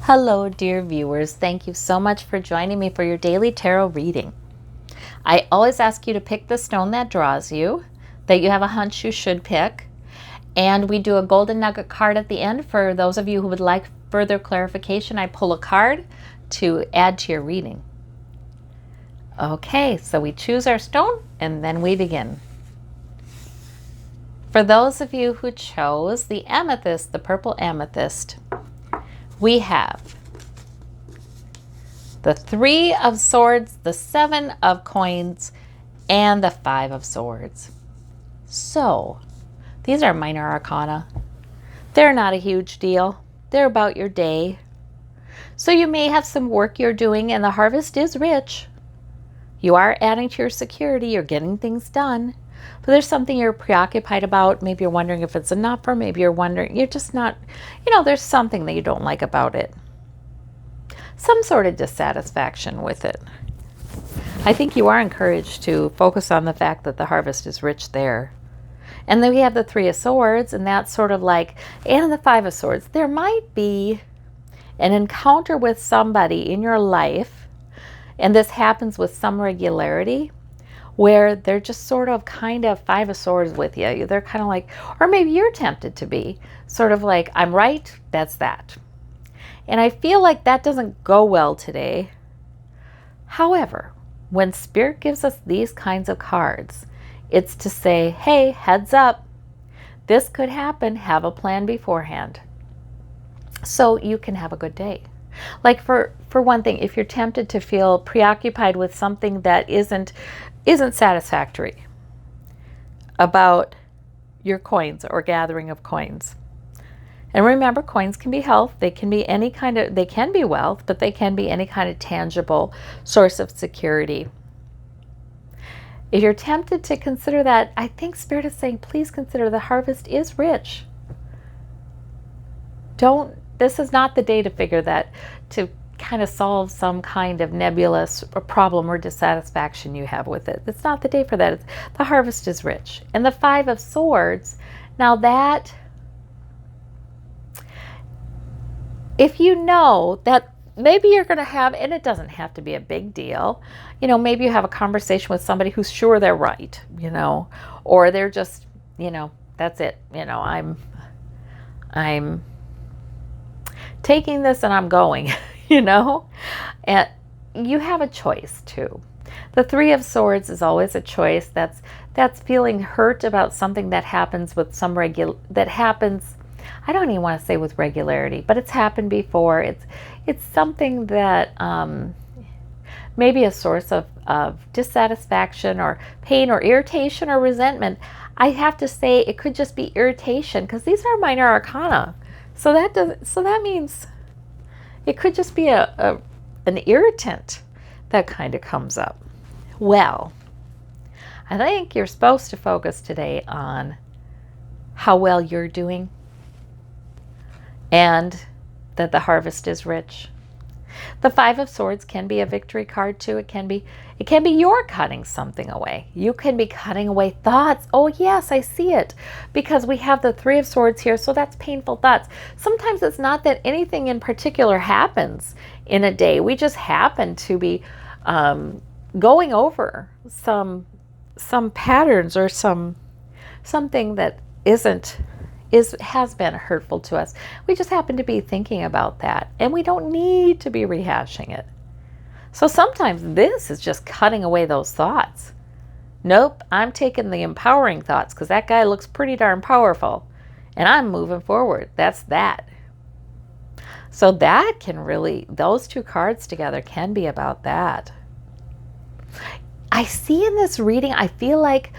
Hello, dear viewers. Thank you so much for joining me for your daily tarot reading. I always ask you to pick the stone that draws you, that you have a hunch you should pick, and we do a golden nugget card at the end. For those of you who would like further clarification, I pull a card to add to your reading. Okay, so we choose our stone and then we begin. For those of you who chose the amethyst, the purple amethyst, we have the 3 of Swords, the 7 of Coins, and the 5 of Swords. So, these are minor arcana. They're not a huge deal. They're about your day. So you may have some work you're doing, and the harvest is rich. You are adding to your security. You're getting things done. But there's something you're preoccupied about. Maybe you're wondering if it's enough, or maybe you're wondering, you're just not, there's something that you don't like about it. Some sort of dissatisfaction with it. I think you are encouraged to focus on the fact that the harvest is rich there. And then we have the 3 of Swords, and that's sort of like, and the 5 of Swords. There might be an encounter with somebody in your life, and this happens with some regularity, where they're just sort of kind of 5 of Swords with you. They're kind of like, or maybe you're tempted to be, sort of like, I'm right, that's that. And I feel like that doesn't go well today. However, when Spirit gives us these kinds of cards, it's to say, hey, heads up, this could happen, have a plan beforehand, so you can have a good day. Like for one thing, if you're tempted to feel preoccupied with something that isn't satisfactory about your coins or gathering of coins. And remember, coins can be health, they can be they can be wealth, but they can be any kind of tangible source of security. If you're tempted to consider that, I think Spirit is saying, please consider the harvest is rich. This is not the day to figure that, to kind of solve some kind of nebulous problem or dissatisfaction you have with it. It's not the day for that. The harvest is rich. And the 5 of Swords, now that, if you know that maybe you're going to have, and it doesn't have to be a big deal, maybe you have a conversation with somebody who's sure they're right, or they're just, that's it, I'm taking this and I'm going, and you have a choice too. The 3 of Swords is always a choice. That's feeling hurt about something that happens with I don't even want to say with regularity, but it's happened before. It's something that maybe a source of dissatisfaction or pain or irritation or resentment. I have to say it could just be irritation, because these are minor arcana. So that means it could just be an irritant that kind of comes up. Well, I think you're supposed to focus today on how well you're doing, and that the harvest is rich. The 5 of Swords can be a victory card too. It can be you're cutting something away. You can be cutting away thoughts. Oh yes, I see it. Because we have the 3 of Swords here, so that's painful thoughts. Sometimes it's not that anything in particular happens in a day. We just happen to be going over some patterns or something that has been hurtful to us. We just happen to be thinking about that, and we don't need to be rehashing it. So sometimes this is just cutting away those thoughts. Nope, I'm taking the empowering thoughts, because that guy looks pretty darn powerful, and I'm moving forward. That's that. So that can really, those 2 cards together can be about that. I see in this reading, I feel like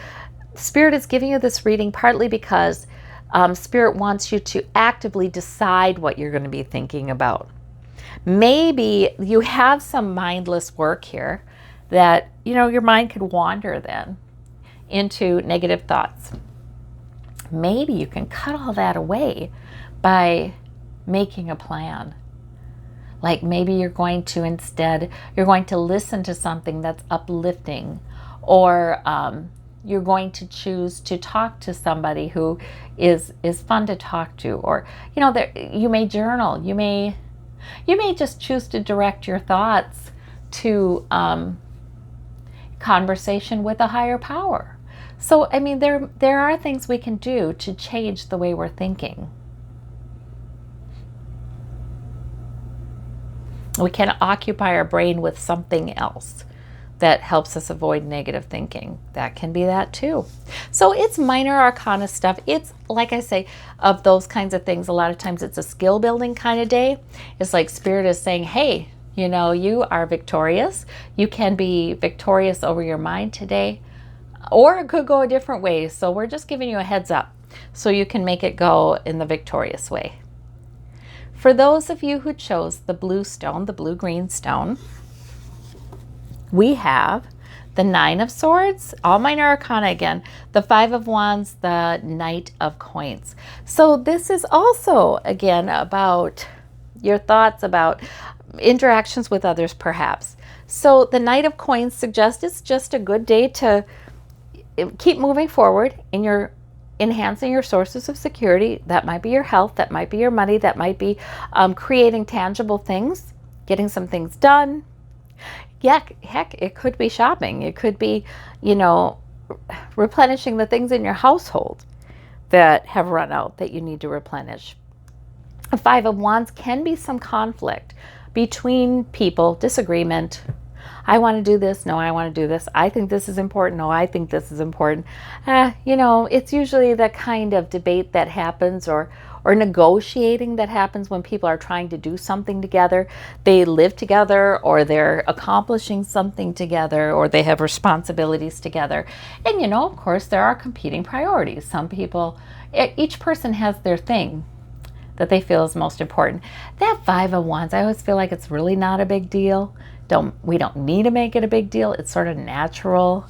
Spirit is giving you this reading partly because Spirit wants you to actively decide what you're going to be thinking about. Maybe you have some mindless work here that, your mind could wander then into negative thoughts. Maybe you can cut all that away by making a plan. Like maybe you're going to listen to something that's uplifting, or you're going to choose to talk to somebody who is fun to talk to, or you may journal, you may You may just choose to direct your thoughts to conversation with a higher power. So, I mean, there are things we can do to change the way we're thinking. We can occupy our brain with something else that helps us avoid negative thinking. That can be that too. So it's minor arcana stuff. It's, like I say, of those kinds of things, a lot of times it's a skill building kind of day. It's like Spirit is saying, hey, you know, you are victorious. You can be victorious over your mind today, or it could go a different way. So we're just giving you a heads up so you can make it go in the victorious way. For those of you who chose the blue stone, the blue-green stone, we have the Nine of Swords, all minor arcana again, the Five of Wands, the Knight of Coins. So this is also, again, about your thoughts, about interactions with others, perhaps. So the Knight of Coins suggests it's just a good day to keep moving forward in your enhancing your sources of security. That might be your health, that might be your money, that might be creating tangible things, getting some things done. Yeah, heck, it could be shopping. It could be, you know, replenishing the things in your household that have run out that you need to replenish. A Five of Wands can be some conflict between people, disagreement. I want to do this. No, I want to do this. I think this is important. No, I think this is important. You know, it's usually the kind of debate that happens or negotiating that happens when people are trying to do something together. They live together, or they're accomplishing something together, or they have responsibilities together. And, you know, of course, there are competing priorities. Some people, each person has their thing that they feel is most important. That Five of Wands, I always feel like it's really not a big deal. We don't need to make it a big deal. It's sort of natural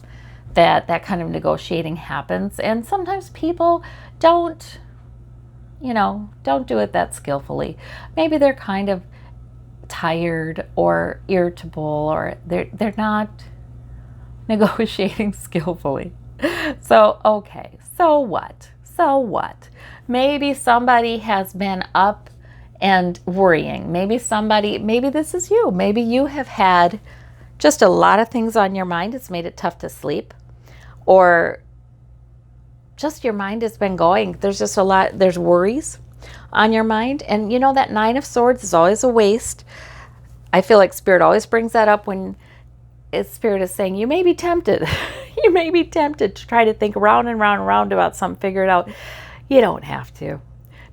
that that kind of negotiating happens. And sometimes people don't do it that skillfully. Maybe they're kind of tired or irritable, or they're not negotiating skillfully. So, okay, so what? Maybe somebody has been up and worrying. Maybe this is you. Maybe you have had just a lot of things on your mind. It's made it tough to sleep, or just your mind has been going. There's just a lot, there's worries on your mind. And you know, that Nine of Swords is always a waste. I feel like Spirit always brings that up when Spirit is saying, you may be tempted. You may be tempted to try to think round and round and round about something, figure it out. You don't have to.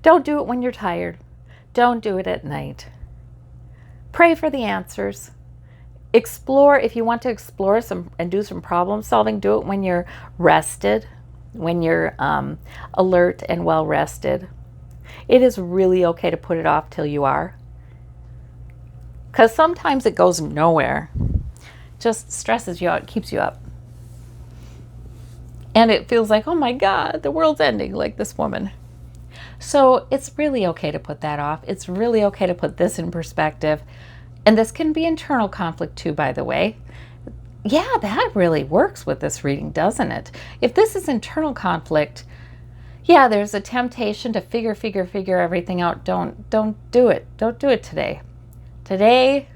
Don't do it when you're tired. Don't do it at night. Pray for the answers. Explore, if you want to explore some and do some problem solving, do it when you're rested, when you're alert and well rested. It is really okay to put it off till you are, because sometimes it goes nowhere. Just stresses you out, keeps you up. And it feels like, oh my God, the world's ending, like this woman. So it's really okay to put that off. It's really okay to put this in perspective. And this can be internal conflict too, by the way. Yeah, that really works with this reading, doesn't it? If this is internal conflict, yeah, there's a temptation to figure everything out. Don't do it. Don't do it today. Today,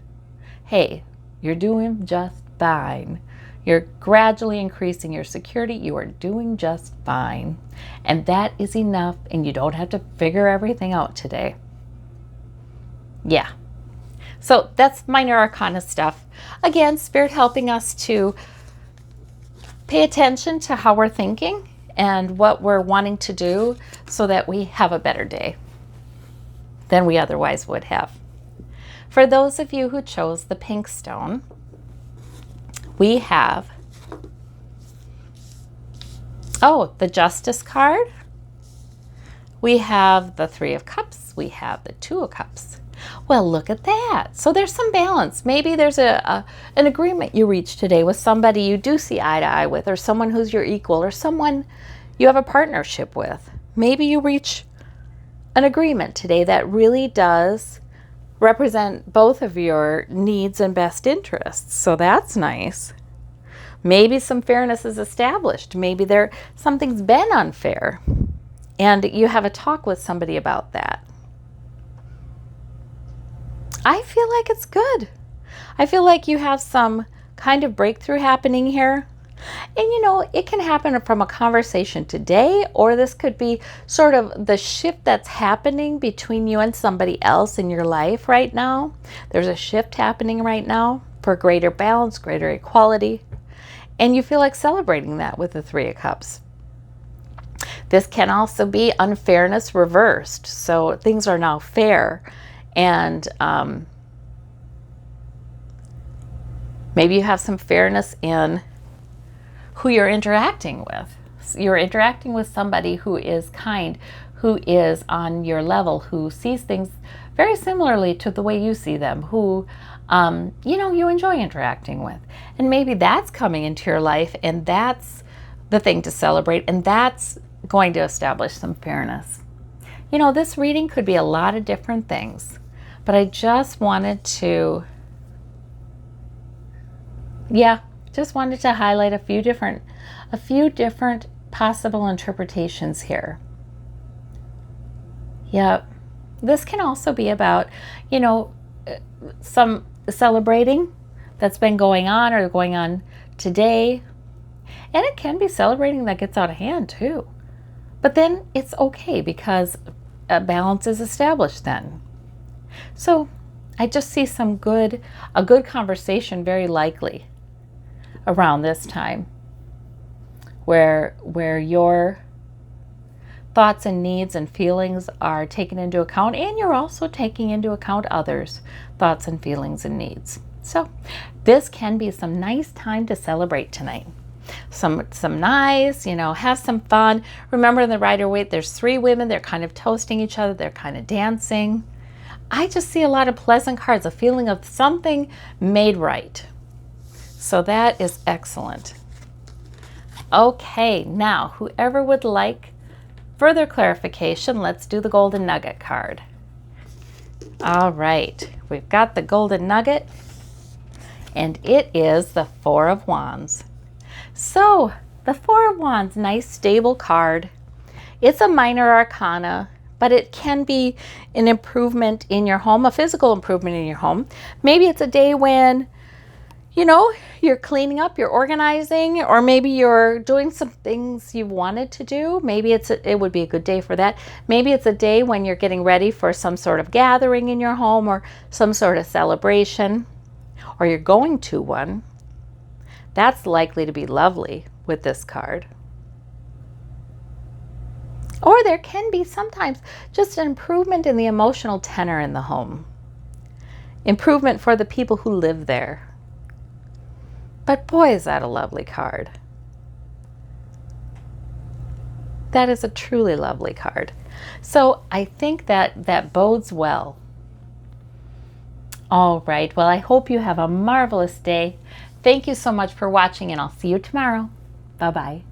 hey, you're doing just fine. You're gradually increasing your security. You are doing just fine. And that is enough, and you don't have to figure everything out today. Yeah. So that's minor arcana stuff. Again, Spirit helping us to pay attention to how we're thinking and what we're wanting to do so that we have a better day than we otherwise would have. For those of you who chose the pink stone, we have, the Justice card. We have the Three of Cups. We have the Two of Cups. Well, look at that. So there's some balance. Maybe there's an agreement you reach today with somebody you do see eye to eye with, or someone who's your equal, or someone you have a partnership with. Maybe you reach an agreement today that really does represent both of your needs and best interests. So that's nice. Maybe some fairness is established. Maybe something's been unfair, and you have a talk with somebody about that. I feel like it's good. I feel like you have some kind of breakthrough happening here. And you know, it can happen from a conversation today, or this could be sort of the shift that's happening between you and somebody else in your life right now. There's a shift happening right now for greater balance, greater equality, and you feel like celebrating that with the Three of Cups. This can also be unfairness reversed. So things are now fair, and maybe you have some fairness in who you're interacting with. You're interacting with somebody who is kind, who is on your level, who sees things very similarly to the way you see them, who you know, you enjoy interacting with. And maybe that's coming into your life, and that's the thing to celebrate, and that's going to establish some fairness. You know, this reading could be a lot of different things, but I just wanted to, just wanted to highlight a few different possible interpretations here. Yep. This can also be about, you know, some celebrating that's been going on or going on today. And it can be celebrating that gets out of hand too. But then it's okay because a balance is established then. So I just see a good conversation very likely around this time, where your thoughts and needs and feelings are taken into account, and you're also taking into account others' thoughts and feelings and needs. So this can be some nice time to celebrate tonight. Some nice, you know, have some fun. Remember, in the Rider-Waite, there's 3 women. They're kind of toasting each other. They're kind of dancing. I just see a lot of pleasant cards, a feeling of something made right. So that is excellent. Okay, now whoever would like further clarification, let's do the Golden Nugget card. All right, we've got the Golden Nugget, and it is the Four of Wands. So the Four of Wands, nice stable card. It's a minor arcana, but it can be an improvement in your home, a physical improvement in your home. Maybe it's a day when, you know, you're cleaning up, you're organizing, or maybe you're doing some things you wanted to do. Maybe it would be a good day for that. Maybe it's a day when you're getting ready for some sort of gathering in your home or some sort of celebration, or you're going to one. That's likely to be lovely with this card. Or there can be sometimes just an improvement in the emotional tenor in the home. Improvement for the people who live there. But boy, is that a lovely card. That is a truly lovely card. So I think that bodes well. All right, well, I hope you have a marvelous day. Thank you so much for watching, and I'll see you tomorrow. Bye-bye.